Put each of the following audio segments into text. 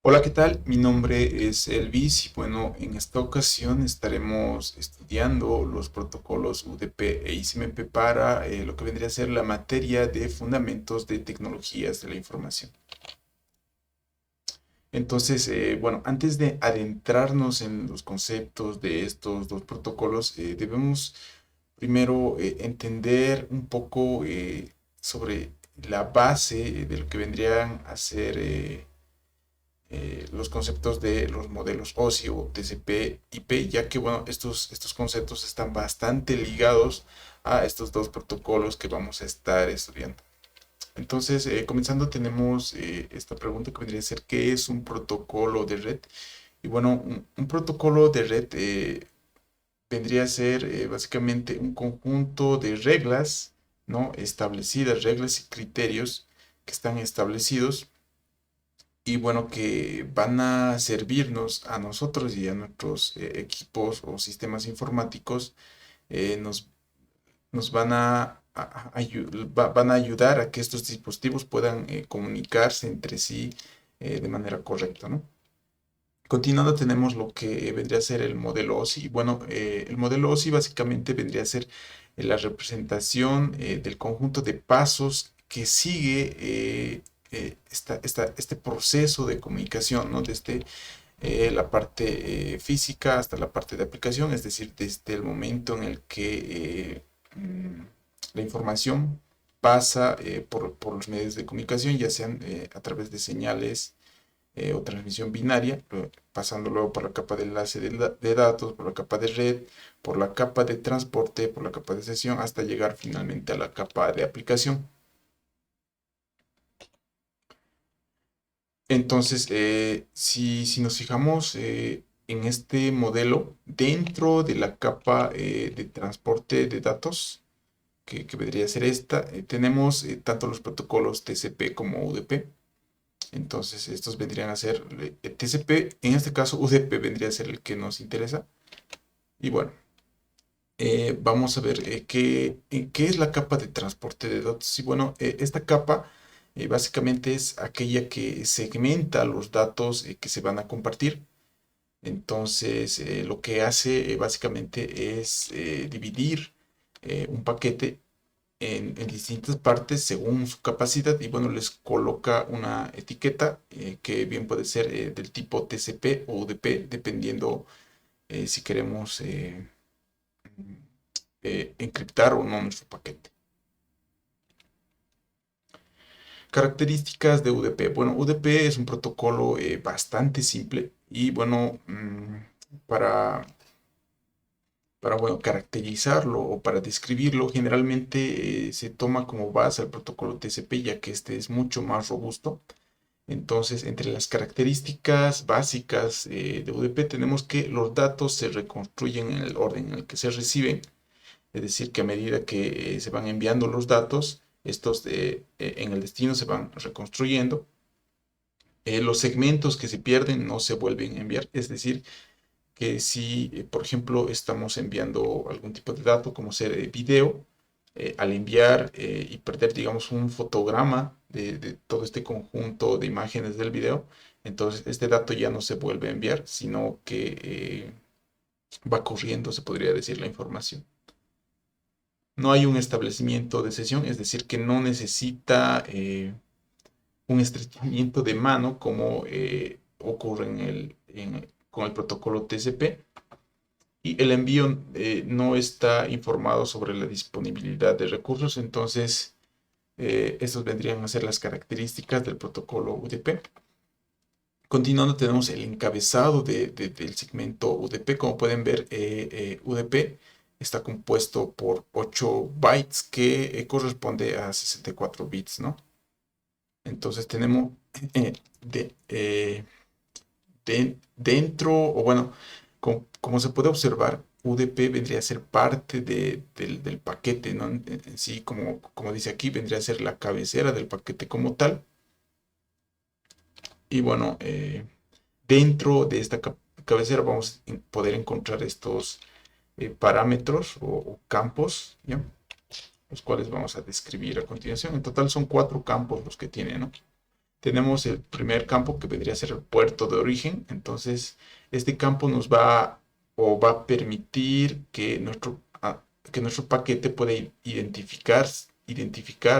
Hola, ¿qué tal? Mi nombre es Elvis y bueno, en esta ocasión estaremos estudiando los protocolos UDP e ICMP para lo que vendría a ser la materia de fundamentos de tecnologías de la información. Entonces, bueno, antes de adentrarnos en los conceptos de estos dos protocolos, debemos primero entender un poco sobre la base de lo que vendrían a ser los conceptos de los modelos OSI o TCP IP, ya que bueno, estos conceptos están bastante ligados a estos dos protocolos que vamos a estar estudiando. Entonces, comenzando tenemos esta pregunta que vendría a ser, ¿qué es un protocolo de red? Y bueno, un protocolo de red vendría a ser básicamente un conjunto de reglas, ¿no? Establecidas, reglas y criterios que están establecidos y bueno, que van a servirnos a nosotros y a nuestros equipos o sistemas informáticos, nos, nos van van a ayudar a que estos dispositivos puedan comunicarse entre sí de manera correcta, ¿no? Continuando tenemos lo que vendría a ser el modelo OSI. Bueno, el modelo OSI básicamente vendría a ser la representación del conjunto de pasos que sigue este proceso de comunicación, ¿no? Desde la parte física hasta la parte de aplicación, es decir, desde el momento en el que la información pasa por los medios de comunicación, ya sean a través de señales o transmisión binaria, pasando luego por la capa de enlace de datos, por la capa de red, por la capa de transporte, por la capa de sesión, hasta llegar finalmente a la capa de aplicación. Entonces, si nos fijamos en este modelo, dentro de la capa de transporte de datos, que vendría a ser esta, tenemos tanto los protocolos TCP como UDP. Entonces, estos vendrían a ser TCP, en este caso UDP vendría a ser el que nos interesa. Y bueno, vamos a ver qué es la capa de transporte de datos. Y bueno, esta capa básicamente es aquella que segmenta los datos que se van a compartir. Entonces, lo que hace básicamente es dividir un paquete en distintas partes según su capacidad y bueno, les coloca una etiqueta que bien puede ser del tipo TCP o UDP, dependiendo si queremos encriptar o no nuestro paquete. Características de UDP. Bueno, UDP es un protocolo bastante simple y bueno, para, bueno, caracterizarlo o para describirlo, generalmente se toma como base el protocolo TCP, ya que este es mucho más robusto. Entonces, entre las características básicas de UDP tenemos que los datos se reconstruyen en el orden en el que se reciben, es decir, que a medida que se van enviando los datos, estos en el destino se van reconstruyendo. Los segmentos que se pierden no se vuelven a enviar, es decir, que si, por ejemplo, estamos enviando algún tipo de dato, como ser video, al enviar y perder, digamos, un fotograma de todo este conjunto de imágenes del video, entonces este dato ya no se vuelve a enviar, sino que va corriendo, se podría decir, la información. No hay un establecimiento de sesión, es decir, que no necesita un estrechamiento de mano como ocurre con el protocolo TCP. Y el envío no está informado sobre la disponibilidad de recursos, entonces estos vendrían a ser las características del protocolo UDP. Continuando tenemos el encabezado del segmento UDP. Como pueden ver, UDP está compuesto por 8 bytes que corresponde a 64 bits, ¿no? Entonces tenemos eh, de, eh, dentro, o bueno, como se puede observar, UDP vendría a ser parte del paquete, ¿no? En sí, como dice aquí, vendría a ser la cabecera del paquete como tal. Y bueno, dentro de esta cabecera vamos a poder encontrar estos parámetros o campos, ¿ya? Los cuales vamos a describir a continuación. En total son 4 campos los que tiene, ¿no? tenemos el primer campo que vendría a ser el puerto de origen. Entonces, este campo nos va o va a permitir que nuestro paquete pueda identificar,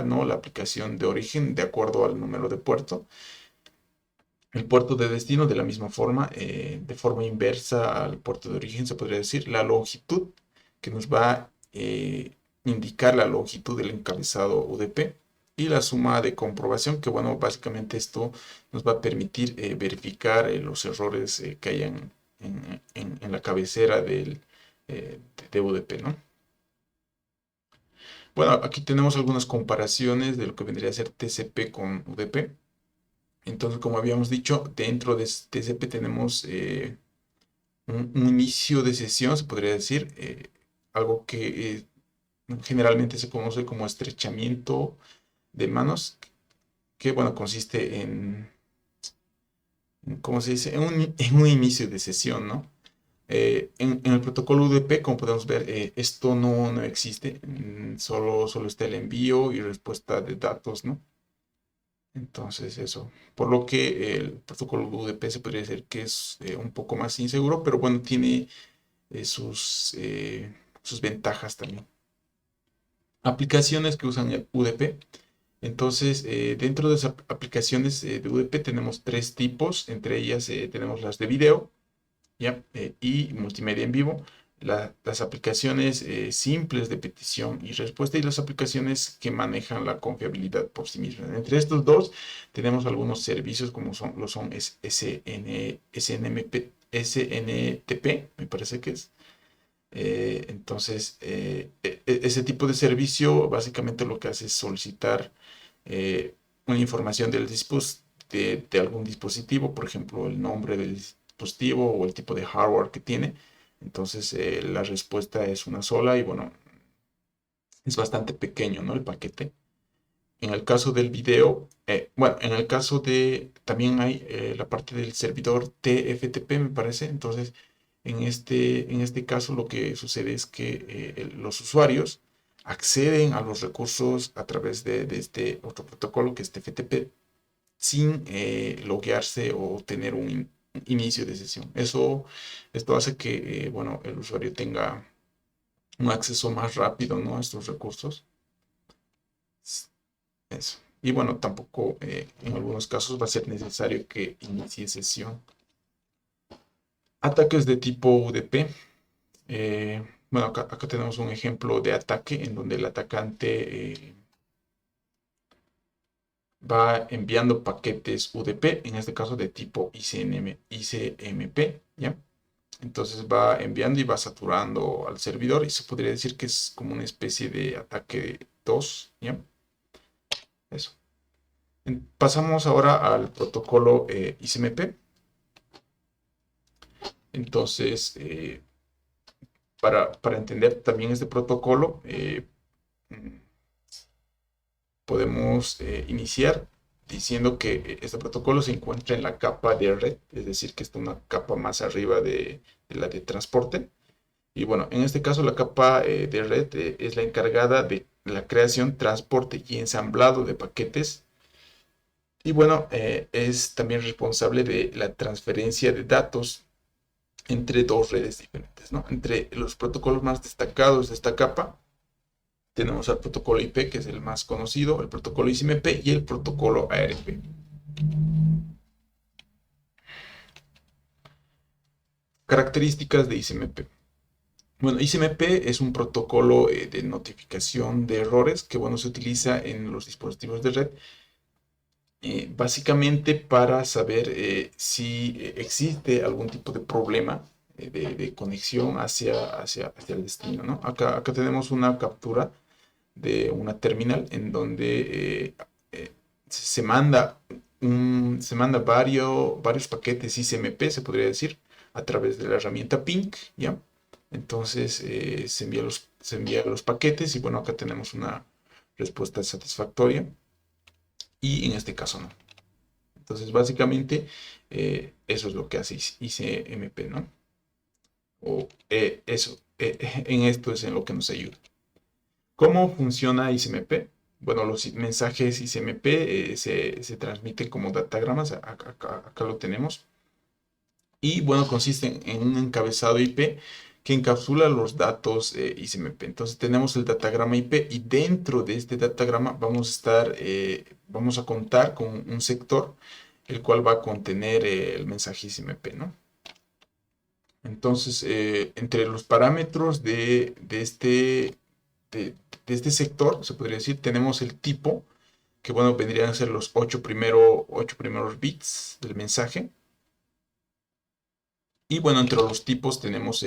¿no?, la aplicación de origen de acuerdo al número de puerto. El puerto de destino de la misma forma, de forma inversa al puerto de origen, se podría decir. La longitud, que nos va a indicar la longitud del encabezado UDP. Y la suma de comprobación, que bueno, básicamente esto nos va a permitir verificar los errores que hayan en la cabecera de UDP, ¿no? Bueno, aquí tenemos algunas comparaciones de lo que vendría a ser TCP con UDP. Entonces, como habíamos dicho, dentro de TCP tenemos un inicio de sesión, se podría decir, algo que generalmente se conoce como estrechamiento de manos, que bueno, consiste ¿cómo se dice? En un inicio de sesión, ¿no? En el protocolo UDP, como podemos ver, esto no existe, solo está el envío y respuesta de datos, ¿no? Entonces eso, por lo que el protocolo UDP se podría decir que es un poco más inseguro, pero bueno, tiene sus ventajas también. Aplicaciones que usan el UDP. Entonces, dentro de esas aplicaciones de UDP tenemos tres tipos, entre ellas tenemos las de video, ¿ya? Y multimedia en vivo, las aplicaciones simples de petición y respuesta y las aplicaciones que manejan la confiabilidad por sí mismas. Entre estos dos tenemos algunos servicios como son SNTP, me parece que es. Entonces, ese tipo de servicio básicamente lo que hace es solicitar una información de algún dispositivo, por ejemplo, el nombre del dispositivo o el tipo de hardware que tiene. Entonces, la respuesta es una sola y bueno, es bastante pequeño, ¿no?, el paquete. En el caso del video, bueno, en el caso también hay la parte del servidor TFTP, me parece. Entonces, en este caso lo que sucede es que los usuarios acceden a los recursos a través de este otro protocolo que es TFTP sin loguearse o tener un inicio de sesión. Esto hace que, bueno, el usuario tenga un acceso más rápido, ¿no?, a estos recursos. Eso. Y bueno, tampoco en algunos casos va a ser necesario que inicie sesión. Ataques de tipo UDP. Bueno, acá tenemos un ejemplo de ataque en donde el atacante va enviando paquetes UDP, en este caso de tipo ICMP, ¿ya? Entonces va enviando y va saturando al servidor y se podría decir que es como una especie de ataque 2, ¿ya? Eso. Pasamos ahora al protocolo ICMP. Entonces, para entender también este protocolo, podemos iniciar diciendo que este protocolo se encuentra en la capa de red, es decir, que está una capa más arriba de la de transporte. Y bueno, en este caso la capa de red es la encargada de la creación, transporte y ensamblado de paquetes. Y bueno, es también responsable de la transferencia de datos entre dos redes diferentes, ¿no? Entre los protocolos más destacados de esta capa tenemos el protocolo IP, que es el más conocido, el protocolo ICMP y el protocolo ARP. Características de ICMP. Bueno, ICMP es un protocolo de notificación de errores que, bueno, se utiliza en los dispositivos de red, básicamente para saber si existe algún tipo de problema de conexión hacia el destino, ¿no? Acá tenemos una captura de una terminal en donde se manda varios paquetes ICMP, se podría decir, a través de la herramienta ping, ¿ya? Entonces se envía los paquetes y bueno, acá tenemos una respuesta satisfactoria y en este caso no. Entonces básicamente eso es lo que hace ICMP, ¿no? O eso, en esto es en lo que nos ayuda. ¿Cómo funciona ICMP? bueno, los mensajes ICMP se transmiten como datagramas, acá lo tenemos. Y bueno, consiste en un encabezado IP que encapsula los datos ICMP. Entonces tenemos el datagrama IP y dentro de este datagrama vamos a contar con un sector el cual va a contener el mensaje ICMP, ¿no? Entonces, entre los parámetros de, de este sector, se podría decir, tenemos el tipo, que bueno, vendrían a ser los ocho primeros bits del mensaje. Y bueno, entre los tipos tenemos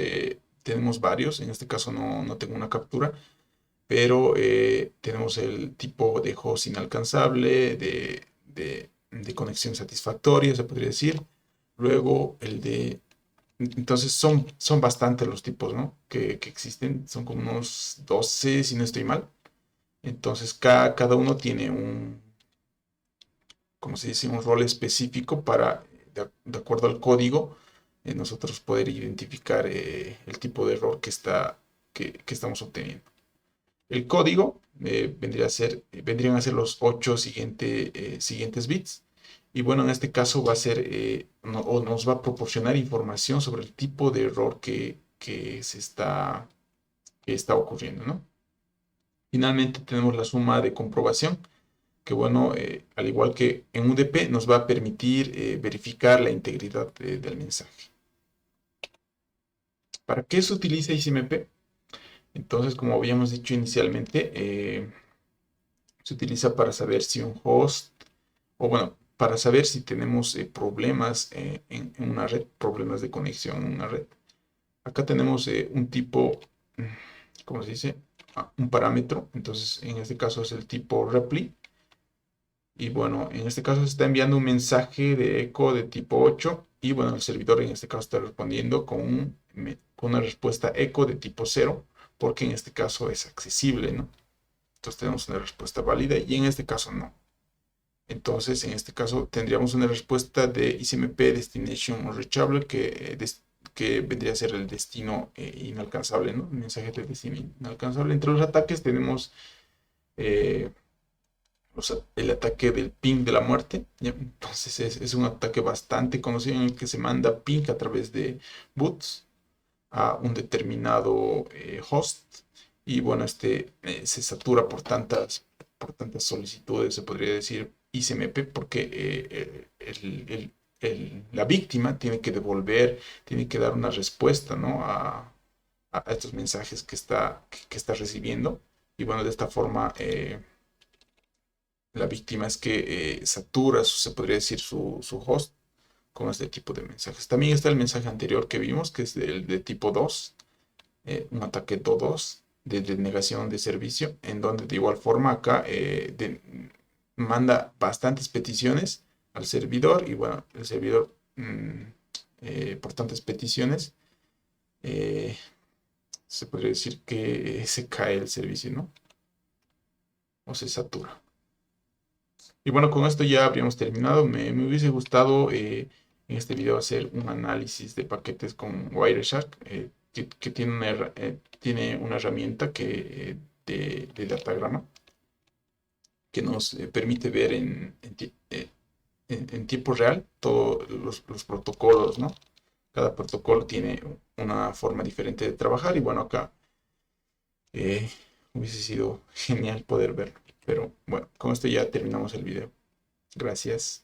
varios, en este caso no tengo una captura, pero tenemos el tipo de host inalcanzable, de conexión satisfactoria, se podría decir. Luego entonces son bastantes los tipos, ¿no? Que existen, son como unos 12 si no estoy mal. Entonces cada uno tiene como se dice, un rol específico para, de acuerdo al código, nosotros poder identificar el tipo de error que estamos obteniendo. El código vendrían a ser los 8 siguientes bits. Y bueno, en este caso va a ser, o nos va a proporcionar información sobre el tipo de error que está ocurriendo, ¿no? Finalmente tenemos la suma de comprobación, que bueno, al igual que en UDP, nos va a permitir verificar la integridad del mensaje. ¿Para qué se utiliza ICMP? Entonces, como habíamos dicho inicialmente, se utiliza para saber si un host, o bueno, para saber si tenemos problemas en una red, problemas de conexión en una red. Acá tenemos un tipo, ¿cómo se dice? Un parámetro, entonces en este caso es el tipo repli. Y bueno, en este caso se está enviando un mensaje de eco de tipo 8 y bueno, el servidor en este caso está respondiendo con una respuesta eco de tipo 0 porque en este caso es accesible, ¿no? Entonces tenemos una respuesta válida y en este caso no. Entonces en este caso tendríamos una respuesta de ICMP Destination Unreachable que vendría a ser el destino inalcanzable, ¿no? El mensaje de destino inalcanzable. Entre los ataques tenemos eh, el ataque del ping de la muerte. ¿Ya? Entonces es un ataque bastante conocido en el que se manda ping a través de boots a un determinado host y bueno, se satura por tantas solicitudes, se podría decir ICMP, porque la víctima tiene que devolver, tiene que dar una respuesta, ¿no? a estos mensajes que está recibiendo. Y bueno, de esta forma la víctima es que satura, se podría decir, su host con este tipo de mensajes. También está el mensaje anterior que vimos, que es el de tipo 2, un ataque DDoS de denegación de servicio, en donde de igual forma acá manda bastantes peticiones al servidor y bueno, el servidor por tantas peticiones se podría decir que se cae el servicio, ¿no? O se satura. Y bueno, con esto ya habríamos terminado. Me hubiese gustado en este video hacer un análisis de paquetes con Wireshark, que tiene una herramienta de datagrama que nos permite ver en tiempo real todos los protocolos, ¿no? Cada protocolo tiene una forma diferente de trabajar y bueno, acá eh, hubiese sido genial poder verlo. Pero bueno, con esto ya terminamos el video. Gracias.